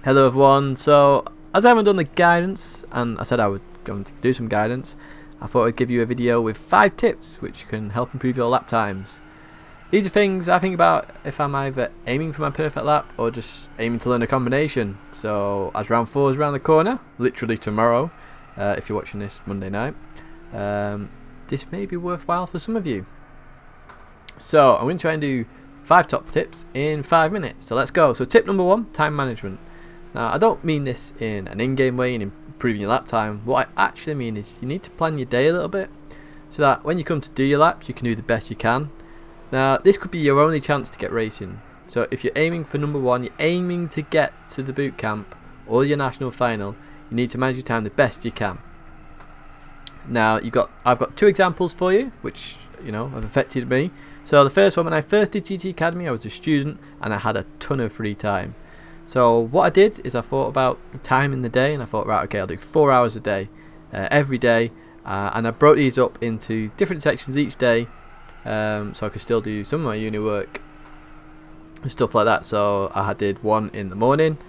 Hello everyone, so as I haven't done the guidance, and I said I would going to do some guidance, I thought I'd give you a video with 5 tips which can help improve your lap times. These are things I think about if I'm either aiming for my perfect lap or just aiming to learn a combination. So as round 4 is around the corner, literally tomorrow, if you're watching this Monday night, this may be worthwhile for some of you. So I'm going to try and do 5 top tips in 5 minutes, so let's go. So tip number 1, time management. Now, I don't mean this in an in-game way, in improving your lap time. What I actually mean is you need to plan your day a little bit so that when you come to do your laps, you can do the best you can. Now, this could be your only chance to get racing. So if you're aiming for number 1, you're aiming to get to the boot camp or your national final, you need to manage your time the best you can. Now, I've got 2 examples for you, which have affected me. So the first one, when I first did GT Academy, I was a student and I had a ton of free time. So what I did is I thought about the time in the day, and I thought, right, okay, I'll do 4 hours a day, every day, and I broke these up into different sections each day, so I could still do some of my uni work and stuff like that. So I did one in the morning,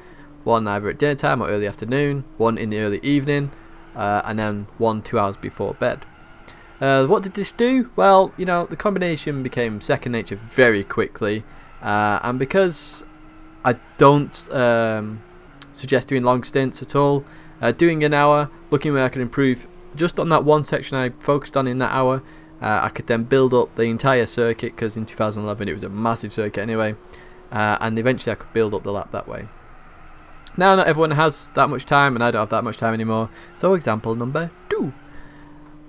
one either at dinner time or early afternoon, one in the early evening, and then one 2 hours before bed. What did this do? Well, the combination became second nature very quickly, and because I don't suggest doing long stints at all, doing an hour, looking where I can improve just on that one section I focused on in that hour, I could then build up the entire circuit, because in 2011 it was a massive circuit anyway, and eventually I could build up the lap that way. Now, not everyone has that much time, and I don't have that much time anymore, so example number 2.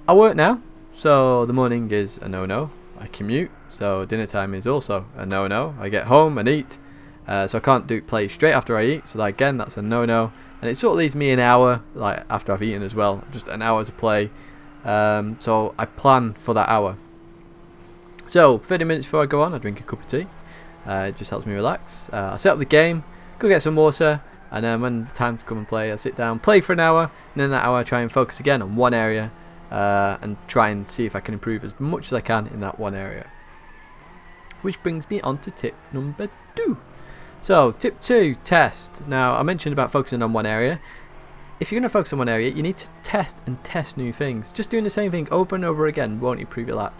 I work now, so the morning is a no-no. I commute, so dinner time is also a no-no. I get home and eat, so I can't play straight after I eat, so again that's a no-no, and it sort of leaves me an hour after I've eaten as well, just an hour to play, so I plan for that hour. So 30 minutes before I go on, I drink a cup of tea. It just helps me relax. I set up the game, go get some water, and then when the time to come and play, I sit down, play for an hour, and in that hour I try and focus again on one area, and try and see if I can improve as much as I can in that one area. Which brings me on to tip number 2. So tip 2, test. Now, I mentioned about focusing on one area. If you're going to focus on one area, you need to test new things. Just doing the same thing over and over again won't improve your lap.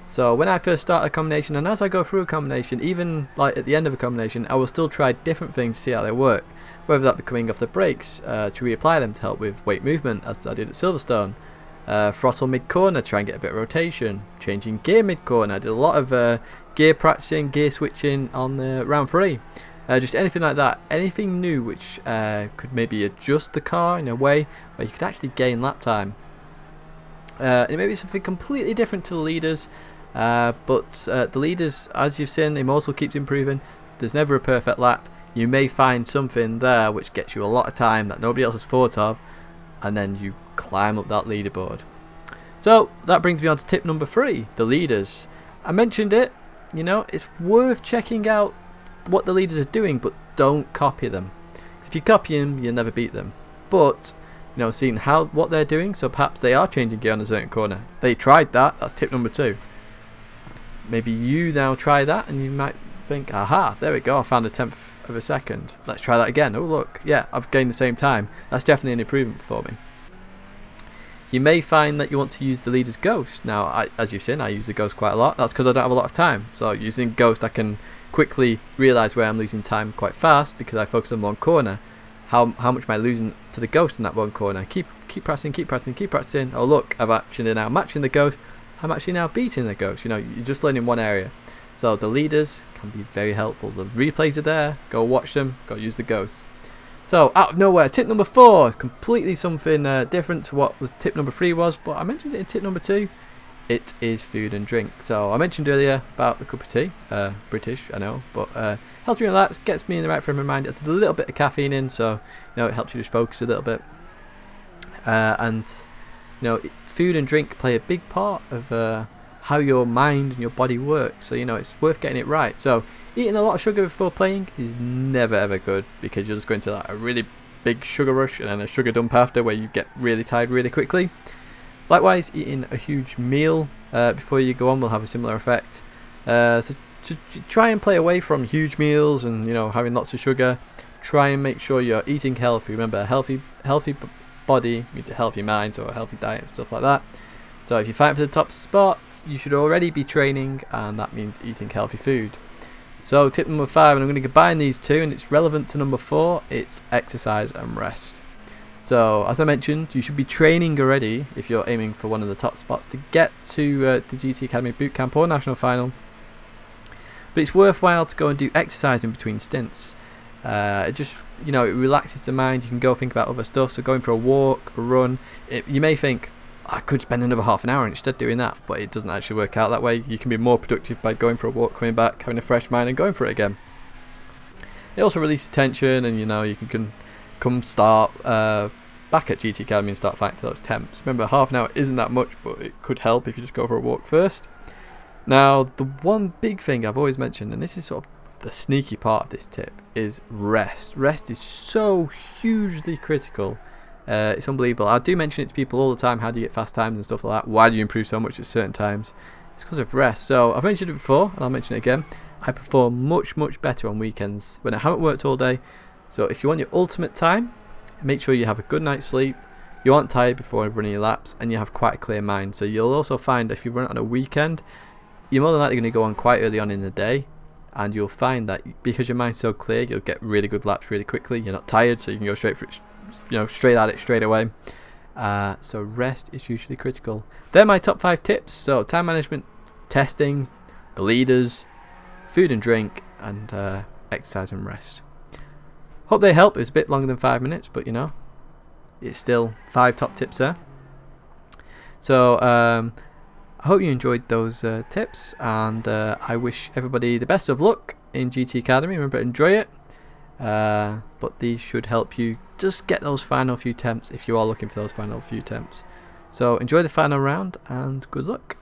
So when I first start a combination, and as I go through a combination, even at the end of a combination, I will still try different things to see how they work. Whether that be coming off the brakes to reapply them to help with weight movement, as I did at Silverstone. Throttle mid-corner, try and get a bit of rotation. Changing gear mid-corner, I did a lot of gear practicing, gear switching on round 3. Just anything like that, anything new which could maybe adjust the car in a way where you could actually gain lap time. It may be something completely different to the leaders, but the leaders, as you've seen, Immortal keeps improving. There's never a perfect lap. You may find something there which gets you a lot of time that nobody else has thought of, and then you climb up that leaderboard. So that brings me on to tip number 3, the leaders. I mentioned it, it's worth checking out what the leaders are doing, but don't copy them. If you copy them, you'll never beat them. But seeing what they're doing, so perhaps they are changing gear on a certain corner. They tried that. That's tip number 2. Maybe you now try that, and you might think, aha, there we go, I found a 10th of a second. Let's try that again. Oh look, yeah, I've gained the same time. That's definitely an improvement for me. You may find that you want to use the leader's ghost. Now, as you've seen, I use the ghost quite a lot. That's because I don't have a lot of time. So using ghost, I can quickly realise where I'm losing time quite fast because I focus on one corner. How much am I losing to the ghost in that one corner? Keep practicing. Oh look, I've actually now matching the ghost. I'm actually now beating the ghost. You're just learning one area. So the leaders can be very helpful. The replays are there. Go watch them. Go use the ghost. So out of nowhere, tip number 4 is completely something different to what was tip number 3 was, but I mentioned it in tip number 2. It is food and drink. So I mentioned earlier about the cup of tea, British, I know, but helps me relax, gets me in the right frame of mind. It's a little bit of caffeine in, so it helps you just focus a little bit. And food and drink play a big part of how your mind and your body works. So it's worth getting it right. So eating a lot of sugar before playing is never ever good, because you're just going to a really big sugar rush and then a sugar dump after, where you get really tired really quickly. Likewise, eating a huge meal before you go on will have a similar effect. So to try and play away from huge meals and having lots of sugar, try and make sure you're eating healthy. Remember, a healthy body means a healthy mind, so a healthy diet and stuff like that. So if you're fighting for the top spot, you should already be training, and that means eating healthy food. So tip number 5, and I'm going to combine these two, and it's relevant to number 4, it's exercise and rest. So as I mentioned, you should be training already if you're aiming for one of the top spots to get to the GT Academy Bootcamp or National Final. But it's worthwhile to go and do exercise in between stints. It just, it relaxes the mind. You can go think about other stuff. So going for a walk, a run, you may think, I could spend another half an hour instead doing that, but it doesn't actually work out that way. You can be more productive by going for a walk, coming back, having a fresh mind and going for it again. It also releases tension, and you can come start back at GT Academy and start fighting for those temps. Remember, half an hour isn't that much, but it could help if you just go for a walk first. Now, the one big thing I've always mentioned, and this is sort of the sneaky part of this tip, is rest. Rest is so hugely critical. It's unbelievable. I do mention it to people all the time. How do you get fast times and stuff like that? Why do you improve so much at certain times? It's because of rest. So I've mentioned it before, and I'll mention it again. I perform much better on weekends when I haven't worked all day. So if you want your ultimate time, make sure you have a good night's sleep, you aren't tired before running your laps, and you have quite a clear mind. So you'll also find if you run it on a weekend, you're more than likely going to go on quite early on in the day, and you'll find that because your mind's so clear, you'll get really good laps really quickly. You're not tired, so you can go straight for it, straight at it straight away. So rest is usually critical. They're my top 5 tips. So time management, testing, the leaders, food and drink, and exercise and rest. Hope they help. It was a bit longer than 5 minutes, but it's still 5 top tips there. So I hope you enjoyed those tips, and I wish everybody the best of luck in GT Academy. Remember, enjoy it. But these should help you just get those final few temps if you are looking for those final few temps. So enjoy the final round, and good luck.